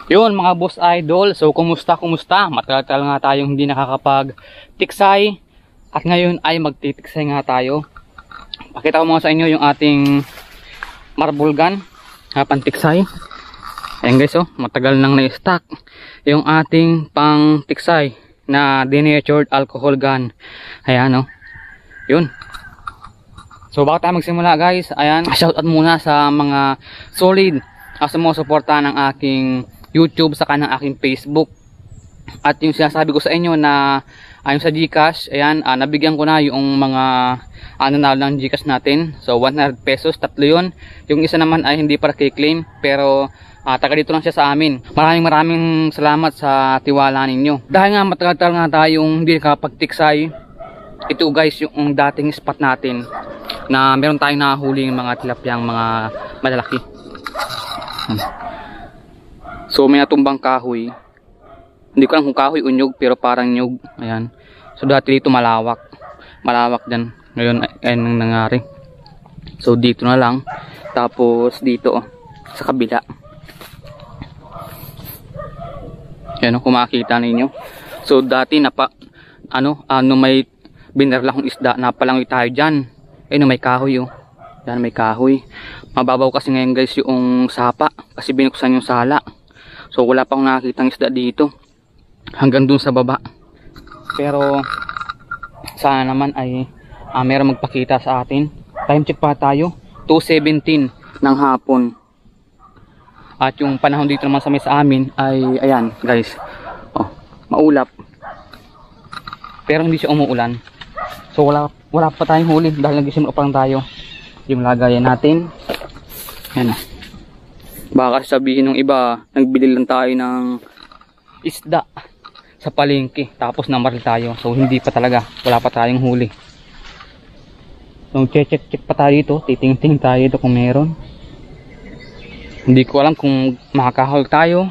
Yun mga boss idol, so kumusta? Matagal nga tayong hindi nakakapag-tiksay at ngayon ay magtitiksay nga tayo. Pakita ko muna sa inyo yung ating marble gun, pantiksay. Ayan guys, oh, matagal nang na-stock yung ating pang tiksay na denatured alcohol gun. Ayan, oh. Yun. So bago tayo magsimula guys, ayan, shoutout muna sa mga solid sumusuporta ng aking YouTube sa kanang aking Facebook. At yung sinasabi ko sa inyo na yung sa GCash, ayan, nabigyan ko na yung mga na ng GCash natin. So 100 pesos, tatlo yun. Yung isa naman ay hindi para kay-claim, pero taga dito lang siya sa amin. Maraming salamat sa tiwala ninyo. Dahil nga matagal nga tayong hindi nakapagtiksay, ito guys yung dating spot natin na meron tayong nahuling mga tilapyang mga malalaki. So may natumbang kahoy. Hindi ko alam kung kahoy o nyug, pero parang nyug. Ayan. So dati dito malawak dyan. Ngayon ayun ang nangyari. So dito na lang. Tapos dito sa kabila. Ayan, kung makikita ninyo. So dati may binarla kong isda, napalangoy tayo dyan. Ayun, may kahoy oh. Yan, may kahoy. Mababaw kasi ngayon guys yung sapa kasi binuksan yung sala. So wala pa akong nakakitang isda dito hanggang dun sa baba. Pero sana naman ay meron magpakita sa atin. Time check pa tayo, 2:17 ng hapon. At yung panahon dito naman sa amin ay ayan guys, oh, maulap. Pero hindi siya umuulan. So wala pa tayong huli dahil nag-isimula pa lang tayo. Yung lagayan natin. Ayan. Baka sabihin ng iba, nagbili lang tayo ng isda sa palengke tapos namaril tayo. So hindi pa talaga, wala pa tayong huli. So check pa tayo dito, titingting tayo dito kung meron. Hindi ko alam kung makakahuli tayo.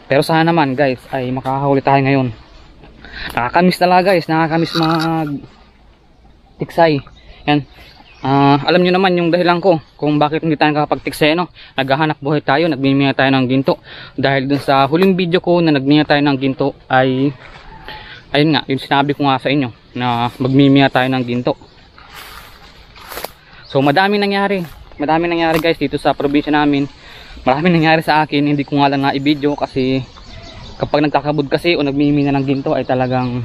Pero sana naman guys ay makakahuli tayo ngayon. Nakakamiss talaga guys, nakakamiss mag tiksay. Yan. Alam nyo naman yung dahilan ko kung bakit hindi tayo nakapagtiksay, no? Naghahanap buhay tayo, nagmimina tayo ng ginto. Dahil dun sa huling video ko na nagmimina tayo ng ginto ay ayun nga, yung sinabi ko nga sa inyo na magmimina tayo ng ginto. So madami nangyari guys dito sa probinsya namin. Marami nangyari sa akin, hindi ko nga lang na-i-video kasi kapag nagkakabud kasi o nagmimina ng ginto ay talagang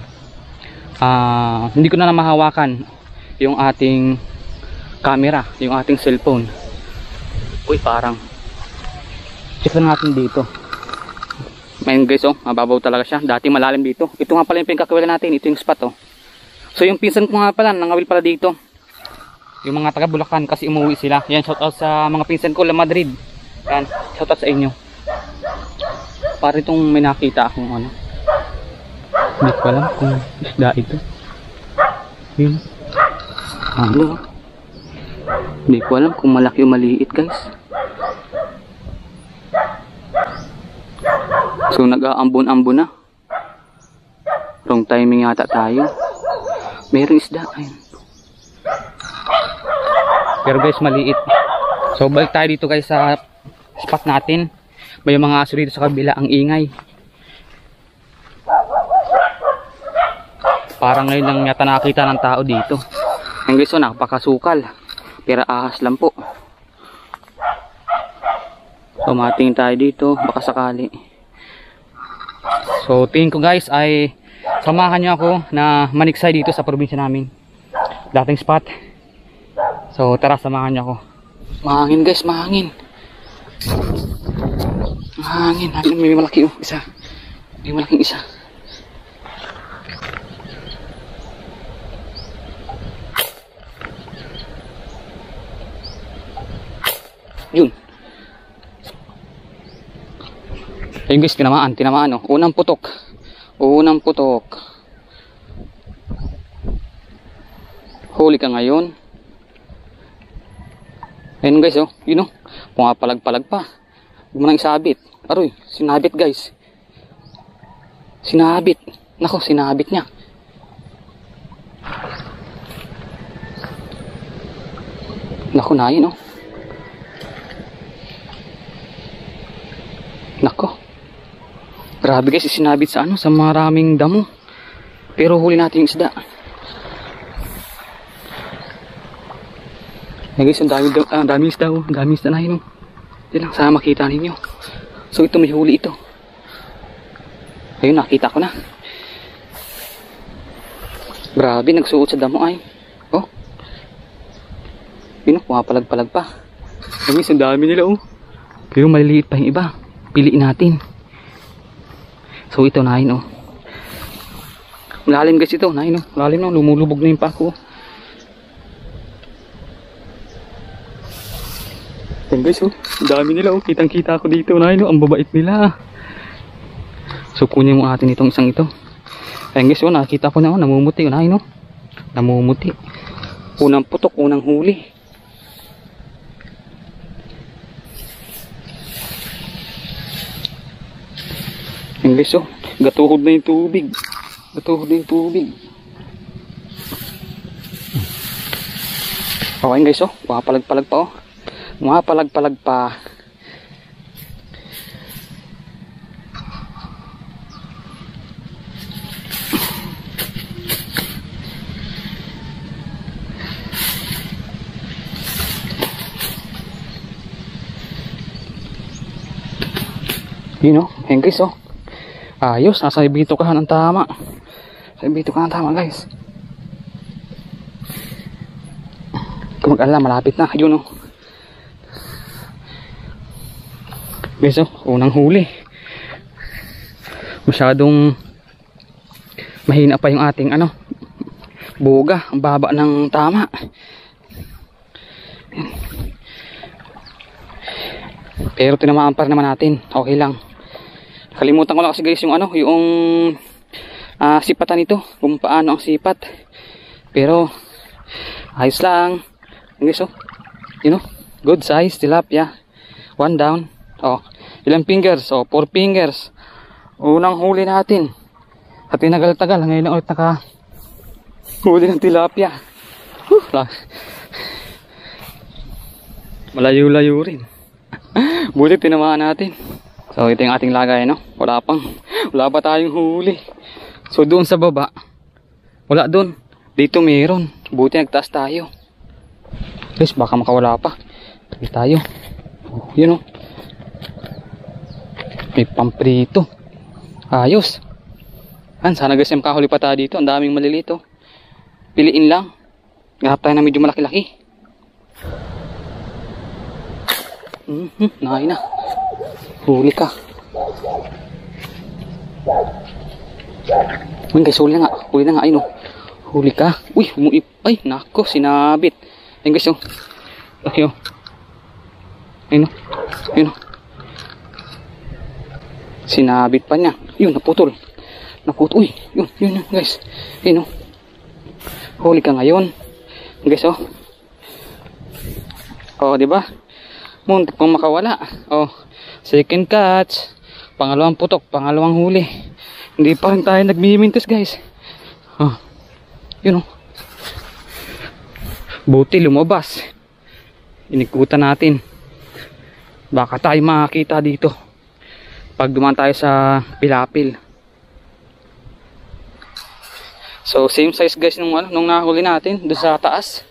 hindi ko na mahawakan yung ating camera, yung ating cellphone. Uy, parang check lang natin dito. Ayun guys, oh, mababaw talaga siya. Dati malalim dito. Ito nga pala yung pinagkakawilan natin. Ito yung spot, oh. So yung pinsan ko nga pala, nangawil pala dito. Yung mga taga Bulacan kasi umuwi sila. Yan, shout out sa mga pinsan ko, La Madrid. Yan, shout out sa inyo. Para itong may nakita akong ano. Hindi ko alam kung isda ito. Yun. Ano? Hindi ko alam kung malaki o maliit guys. So nag-aambon-ambon na. Wrong timing yata tayo. Meron isda. Ayun. Pero guys maliit. So balik tayo dito guys sa spot natin. May mga aso dito sa kabila, ang ingay. Parang ngayon lang yata nakakita ng tao dito. Ang guys, so nakapakasukal. Pero ahas lang po. So matingin tayo dito, baka sakali. So tingin ko guys ay samahan nyo ako na maniksay dito sa probinsya namin. Dating spot. So tara, samahan nyo ako. Mahangin guys, mahangin. Mahangin, may malaki isa. May malaking isa. Yun. Ayun guys, tinamaan oh. Unang putok. Huli ka ngayon. Ayun guys oh, yun oh. Pumapalag-palag pa. Huwag mo nang isabit. Aroy, sinabit guys. Sinabit. Nako, sinabit niya. Nako na yun oh. Nako. Grabe guys, isinabit sa ano, sa maraming damo. Pero huli natin yung isda. Yan guys, ang daming isda, oh. Ang daming isda na yun, oh. Yan lang, sana makita ninyo. So ito, may huli ito. Ayun, nakita ko na. Grabe, nagsuot sa damo ay. Oh. Yun, pumapalag-palag pa. Yan guys, ang dami nila, oh. Pero maliliit pa yung iba. Piliin natin. So ito, nahin, oh. Malalim guys ito, nahin, oh. Malalim na, lumulubog na yung pako. Yan guys, oh. Dami nila, oh. Kitang kita ako dito, nahin, oh. Ang babait nila. So kunin mo atin itong isang ito. Yan guys, oh. Nakita ko na, oh. Namumuti, oh. Nahin, oh. Namumuti. Unang putok, unang huli. Yan guys, oh. Gatuhod na yung tubig. Gatuhod na yung tubig. Okay guys, oh. Mapalag-palag pa, oh. Mapalag-palag pa. Yun, oh. Yan guys, oh. Ayos, nasa ibito ka ng tama. Sa ibito ka ng tama guys. Kung mag-alala, malapit na. Yun, oh. Guys, oh, unang huli. Masyadong mahina pa yung ating ano, buga. Ang baba ng tama. Pero tinamaan pa rin naman natin. Okay lang. Kalimutan ko lang kasi guys yung ano, yung sipatan nito, kung paano ang sipat. Pero ayos lang. Guys, oh. You know, good size tilapia. One down. Oh, ilang fingers? Oh, 4 fingers. Unang huli natin. At tinagal-tagal, ngayon lang ulit naka huli ng tilapia. Malayo-layo rin. Buti tinamaan natin. So ito yung ating lagay, no? Wala pa tayong huli. So doon sa baba, wala doon. Dito meron. Buti nagtaas tayo. Guys, baka makawala pa. Tabi tayo. Oh, yun, oh. May pamprito. Ayos. Sana guys, yung kahuli pa tayo dito. Ang daming malilito. Piliin lang. Ganap tayo na medyo malaki-laki. Nahay na. Huli ka. Ayun guys, huli na nga. Huli na nga. Ayun, oh. Huli ka. Uy, umuip. Ay, nako, sinabit. Ayun guys, oh. Okay, oh. Ayun, oh. Ayun, oh. Sinabit pa niya. Yun, naputol. Naputol. Uy, yun guys. Ayun, oh. Huli ka ngayon. Guys, oh. Oh, diba? Muntik pang makawala. Oh, second catch. Pangalawang putok, pangalawang huli. Hindi pa rin tayo nagmimintis, guys. Oh. Yun, oh. Buti lumabas. Inikutan natin. Baka tayo makakita dito pag dumaan tayo sa pilapil. So same size guys nung nahuli natin doon sa taas.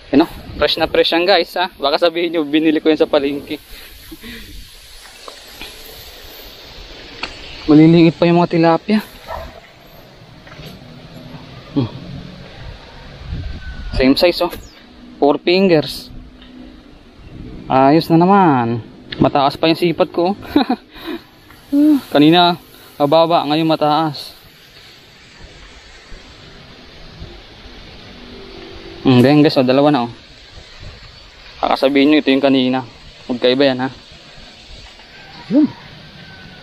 You know, fresh na fresh yan guys, ha. Baka sabihin nyo binili ko yan sa palengke. Maliliit pa yung mga tilapia. Same size, oh. 4 fingers. Ayos na naman. Mataas pa yung sipat ko. Kanina mababa, ngayon mataas. Ganyan guys, oh, dalawa na, oh. Kakasabihin nyo ito yung kanina. Magkaiba yan, ha.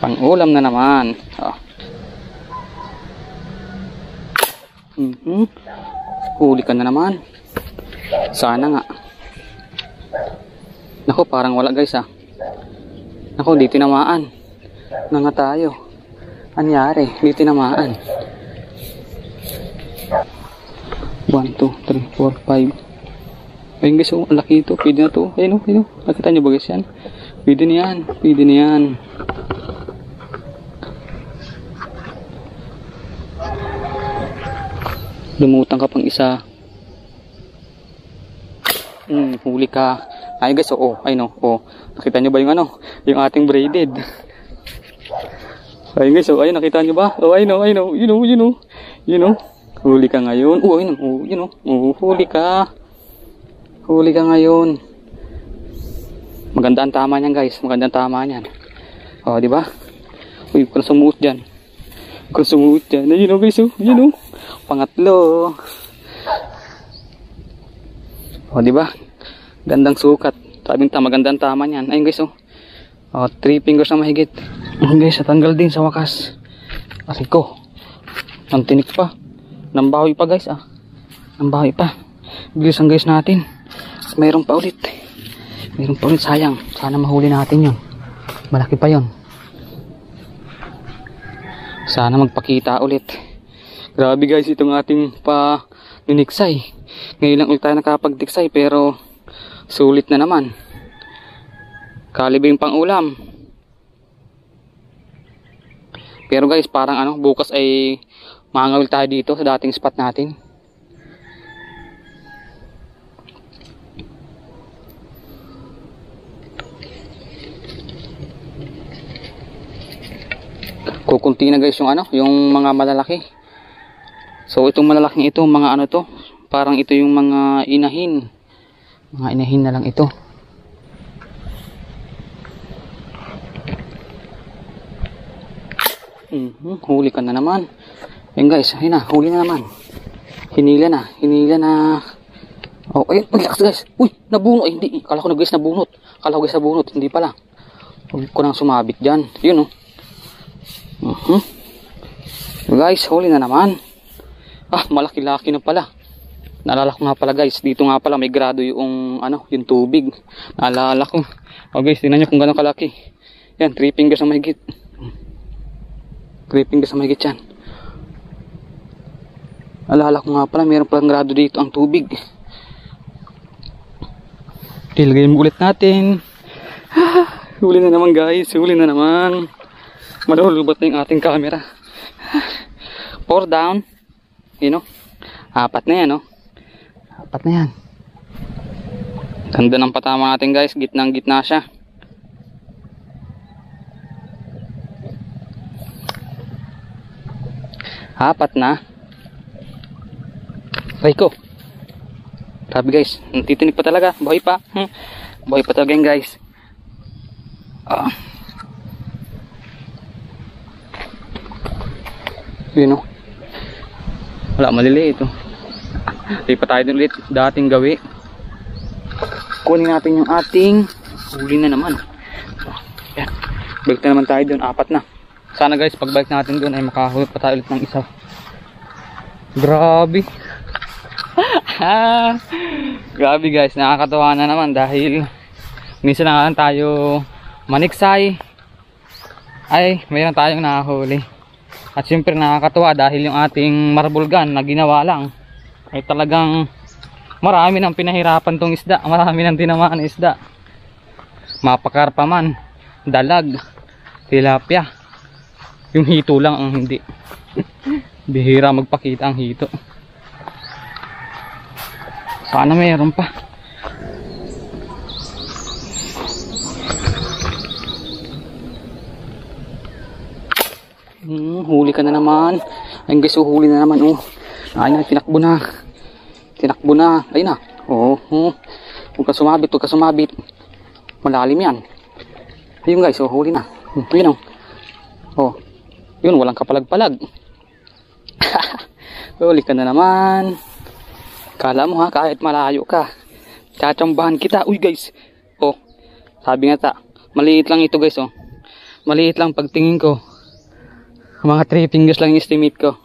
Pang-ulam na naman. Oh. Huli ka na naman. Sana nga. Naku, parang wala guys, ha. Naku, di tinamaan. Na nga tayo. Anyari, di tinamaan. 1, 2, 3, 4, 5. Ayun guys, oh, ang laki ito. Pwede na ito. Ayun, oh, ayun. Nakita nyo ba guys yan? Pwede na yan. Pwede na yan. Lumutang ka pang isa. Huli ka. Ay guys, ayun oh. Nakita nyo ba yung ano? Yung ating braided. Ayun guys, ayun, nakita nyo ba? Ayun oh. You know. Huli ka ngayon. Ayun oh. Huli ka. Huli ka ngayon. Maganda ang tama niyan guys. Maganda ang tama niyan. Di ba? Uy, kung sumuot dyan. Ayun oh guys, oh. Pangatlo. Di ba? Gandang sukat. Sabing magandang tama niyan. Ayun guys, 3 fingers na mahigit. Ayun guys, natanggal din sa wakas. Kasi ko. Ang tinik pa. Nambahoy pa guys, Nambahoy pa. Bilisan guys natin. Mayroon pa ulit. Sayang. Sana mahuli natin yun. Malaki pa yun. Sana magpakita ulit. Grabe guys, itong ating niniksay. Ngayon lang ulit tayo nakapagtiksay, pero sulit na naman. Kalibing pang ulam. Pero guys, parang bukas ay mangawil tayo dito sa dating spot natin. Kukunti na guys yung mga malalaki. So itong malalaking ito, mga to, parang ito yung mga inahin. Mga inahin na lang ito. Huli ka na naman. Yan guys, ayun na, huli na naman. Hinila na. Ayun, relax guys. Uy, nabunot. Hindi, kala ko na guys nabunot. Hindi pala. Huwag ko nang sumabit dyan. Yun Guys, huli na naman. Malaki-laki na pala. Naalala ko nga pala guys, dito nga pala may grado yung yung tubig. Naalala ko. Guys, tingnan nyo kung gano'ng kalaki. Yan, 3 fingers na mahigit. 3 fingers na mahigit yan. Naalala ko nga pala, mayroon palang grado dito ang tubig. Ilagay mo ulit natin. Huli na naman guys, huli na naman. Malulubot na yung ating camera. 4 down. Yun 4 na yan 4 na yan. Ganda ng patama natin guys. Gitnang gitna siya. Apat na. Ay ko. Grabe guys. Titinig pa talaga. Buhay pa. Buhay pa talaga yan guys. Yun wala, maliliit Hindi pa tayo din ulit dating gawi. Kunin natin yung ating huli na naman. Yan. Balik na naman tayo doon. 4 na. Sana guys, pagbalik natin doon ay makahuli pa tayo ulit ng isa. Grabe. Grabe guys, nakakatawa na naman dahil minsan na lang tayo maniksay ay mayroon tayong nakahuli. At siyempre nakakatuwa dahil yung ating marble gun na ginawa lang ay talagang marami nang pinahirapan tong isda. Marami nang tinamaan isda. Mapakarpa man, dalag, tilapia. Yung hito lang ang hindi. Bihira magpakita ang hito. Sana mayroon pa. Huli ka na naman. Ayun guys, huli na naman Ayun na, tinakbo na. Ayun na. Huwag ka sumabit. Malalim yan. Ayun guys, huli na. Ayun yun, walang kapalag-palag. Huli ka na naman. Kala mo kahit malayo ka, tsatsambahan kita. Uy guys. Sabi nga maliit lang ito guys Maliit lang pagtingin ko. Mga 3 fingers lang yung estimate ko.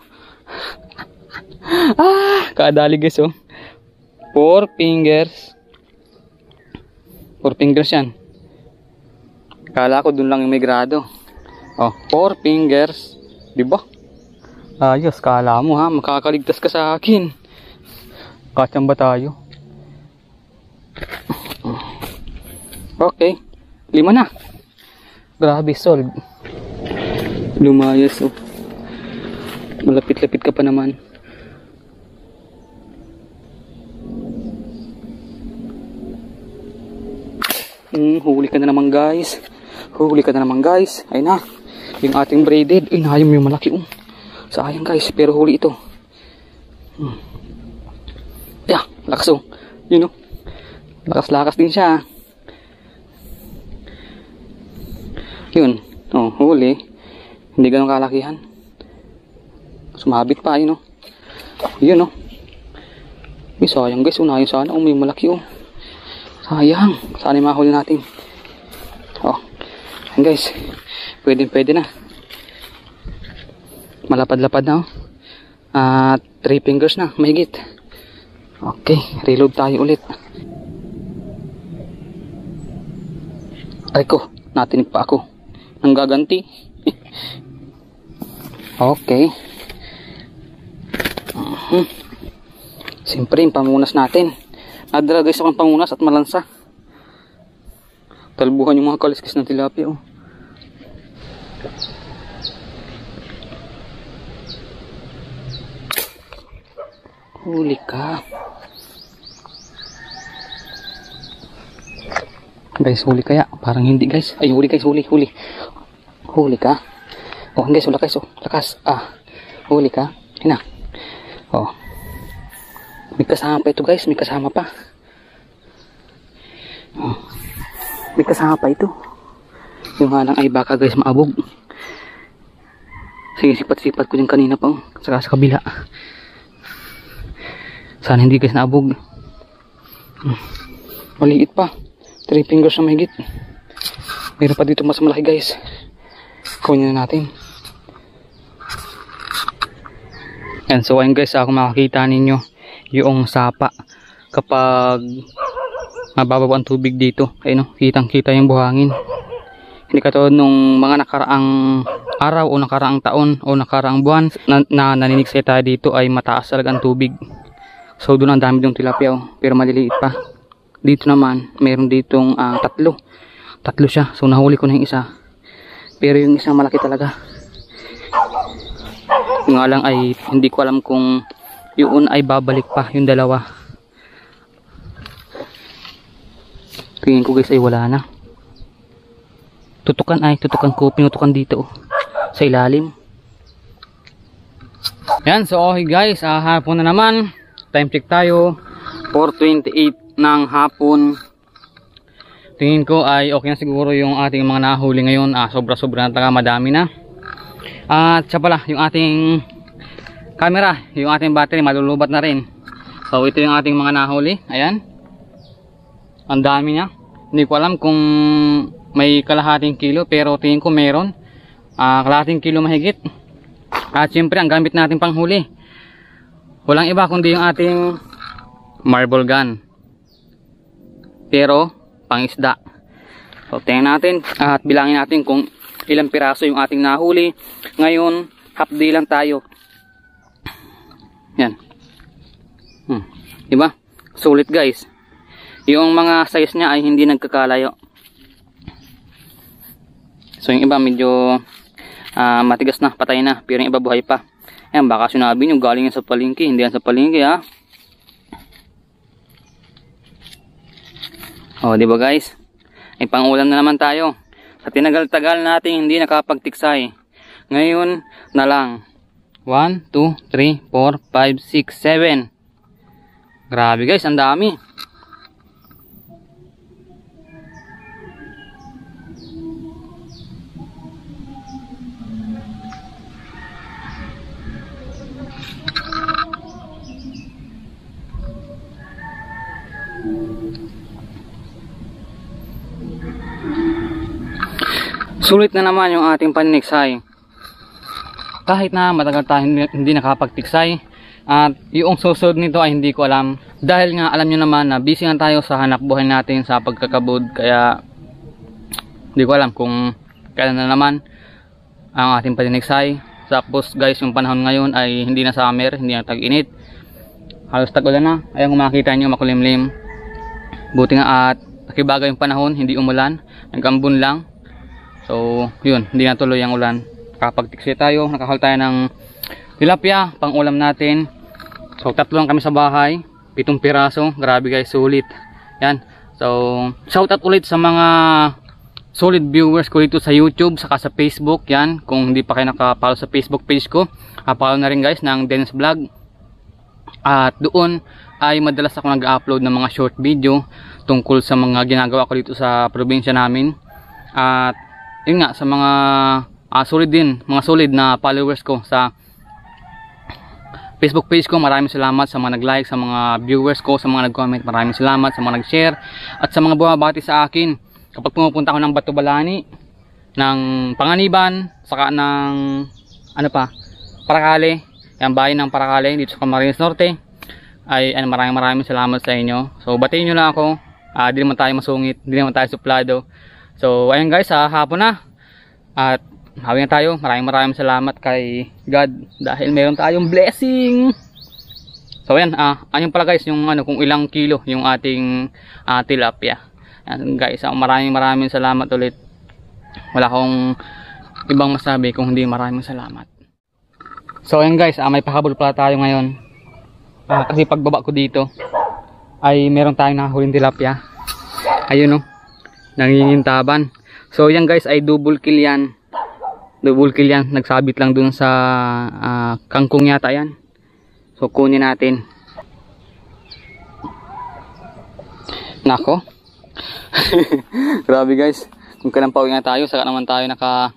Kadali guys 4 fingers. 4 fingers yan. Kala ko dun lang yung may grado. 4 fingers. Diba? Ayos, kala mo makakaligtas ka sa akin. Katsamba tayo. Okay. 5 na. Grabe, solve. Lumayas, oh. Malapit-lapit ka pa naman. Huli ka na naman, guys. Huli ka na naman, guys. Ayun na. Yung ating braided. Ay, nahayom yung malaki, oh. Sayang, guys. Pero huli ito. Yeah, lakas, oh. Yun, oh. Lakas-lakas din siya. Yun. Oh, huli. Hindi ganun kalakihan. Sumabit pa, yun, oh. Yun, oh. Ay, sayang, guys. Unahin sana. Oh, may malaki, oh. Sayang. Sana yung mahuli natin. Oh. Yan, guys. Pwede na. Malapad-lapad na, oh. 3 fingers na. Mahigit. Okay. Reload tayo ulit. Ay ko. Natinig pa ako. Nang gaganti. Okay. Siyempre, yung pamunas natin. Nadala, guys, akong pamunas at malansa. Talbuhan yung mga kaliskis ng tilapia, oh. Huli ka. Guys, huli kaya? Parang hindi, guys. Ay, huli, guys. Huli ka. Oh, guys, wala, guys, oh. Lakas. Huli ka. Hina. Oh. May kasama pa ito, guys. May kasama pa. Oh. May kasama pa ito. Yung halang ay baka, guys, maabog. Sige, sipat-sipat ko din kanina pa, oh. Saka sa kabila. Sana hindi, guys, naabog. Maliit pa. 3 fingers na mahigit. Mayroon pa dito mas malaki, guys. Kunin na natin. Yan, so ayun, guys, kung makakita ninyo yung sapa kapag mababa ang tubig dito. Ayun, no, kitang kita yung buhangin. Hindi katulad nung mga nakaraang araw o nakaraang taon o nakaraang buwan na naninigsay tayo dito ay mataas talaga ang tubig. So doon ang dami yung tilapia, oh, pero maliliit pa. Dito naman meron ditong 3 siya. So nahuli ko na yung isa, pero yung isa malaki talaga. Yung nga lang ay hindi ko alam kung yun ay babalik pa yung dalawa. Tingin ko, guys, ay wala na. Tutukan ko, pinutukan dito, oh, sa ilalim. Yan, so okay, guys, hapon na naman. Time check tayo, 4:28 ng hapon. Tingin ko ay okay na siguro yung ating mga nahuli ngayon. Sobra-sobra na talaga, madami na. At siya pala, yung ating camera, yung ating battery malulubat na rin. So ito yung ating mga nahuli. Ayan, ang dami niya. Hindi ko alam kung may kalahating kilo, pero tingin ko meron. Kalahating kilo mahigit. At syempre ang gamit natin panghuli, walang iba kundi yung ating marble gun, pero pang isda. So tingnan natin at bilangin natin kung ilang piraso yung ating nahuli. Ngayon half day lang tayo. Yan. Diba? Sulit, guys. Yung mga size niya ay hindi nagkakalayo. So yung iba medyo matigas na, patay na, pero yung iba buhay pa. Ayan, baka sinabi nyo galing yan sa palengke. Hindi yan sa palengke, ha. O, diba, guys? Ay pangulam na naman tayo. Sa tinagal-tagal natin hindi nakapagtiksay, ngayon na lang. 1, 2, 3, 4, 5, 6, 7. Grabe, guys, ang dami. Sulit na naman yung ating paniniksay. Kahit na matagal tayo hindi nakapagtiksay. At yung susunod nito ay hindi ko alam. Dahil nga alam nyo naman na busy nga tayo sa hanap buhay natin sa pagkakabud. Kaya hindi ko alam kung kailan na naman ang ating paniniksay. Tapos, guys, yung panahon ngayon ay hindi na summer, hindi na tag-init. Halos tag-ulan na. Ayan, kung makikita nyo, makulimlim. Buti nga at nakibaga yung panahon, hindi umulan, nagambon lang. So yun, hindi natuloy ang ulan. Kapag-tiksi tayo, nakahal tayo ng tilapia pang ulam natin. So 3 lang kami sa bahay, 7 piraso, grabe guys, sulit. Yan. So shout out ulit sa mga solid viewers ko dito sa YouTube saka sa Facebook. Yan, kung hindi pa kayo nakapollow sa Facebook page ko, follow na rin guys ng Dennis Vlog. At doon ay madalas ako nag-upload ng mga short video tungkol sa mga ginagawa ko dito sa probinsya namin. At yun nga, sa mga solid din, mga solid na followers ko sa Facebook page ko, maraming salamat sa mga nag-like, sa mga viewers ko, sa mga nag-comment, maraming salamat sa mga nag-share at sa mga bumabati sa akin kapag pumupunta ako ng Batubalani, ng Panganiban, saka ng ano pa, Paracale, yung bayan ng Paracale dito sa Camarines Norte. Ay maraming salamat sa inyo. So batiin nyo lang ako. Di naman tayo masungit, di naman tayo suplado. So ayun guys, hapon na. At hawin na tayo. Maraming salamat kay God dahil meron tayong blessing. So ayan, ayun pala guys yung kung ilang kilo yung ating tilapia. Ayan guys, maraming salamat ulit. Wala akong ibang masabi kung hindi maraming salamat. So ayan guys, may pahabol pala tayo ngayon. Kasi pagbaba ko dito ay meron tayong nahuling tilapia. Ayun nangingintaban. So yan guys ay double kill yan. Double kill yan. Nagsabit lang dun sa kangkong yata yan. So kunin natin. Nako. Grabe guys. Kung kailan pauwi nga tayo, saka naman tayo naka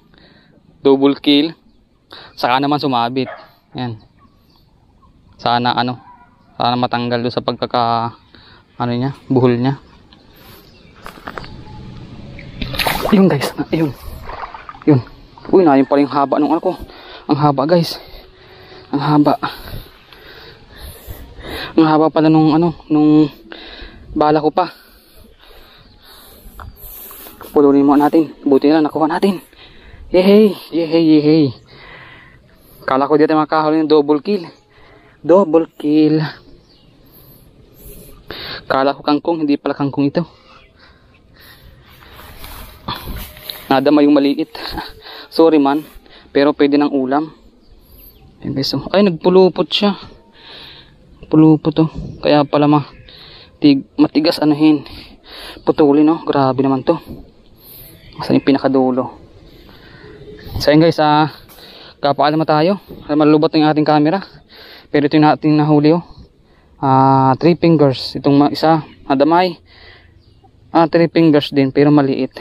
double kill. Saka naman sumabit. Yan. Sana sana matanggal doon sa pagkaka niya, buhol niya. Ayun guys, ayun. Yun. Uy, na yun pala yung haba nung ko. Ang haba guys. Ang haba. Ang haba pala nung nung bala ko pa. Pulunin mo natin. Buti na lang nakuha natin. Yehey. Kala ko dito makahuli ng double kill. Double kill. Kala ko kangkong, hindi pala kangkong ito. Nadama yung maliit. Sorry man, pero pwede ng ulam. Ay, nagpulupot siya. Pulupot to. Kaya pala matigas putulin Grabe naman to. Saan yung pinakadulo? So yun guys, kapaalam na tayo. Malulubot yung ating camera. Pero ito yung ating nahuli 3 fingers. Itong isa, nadamay. 3 fingers din pero maliit.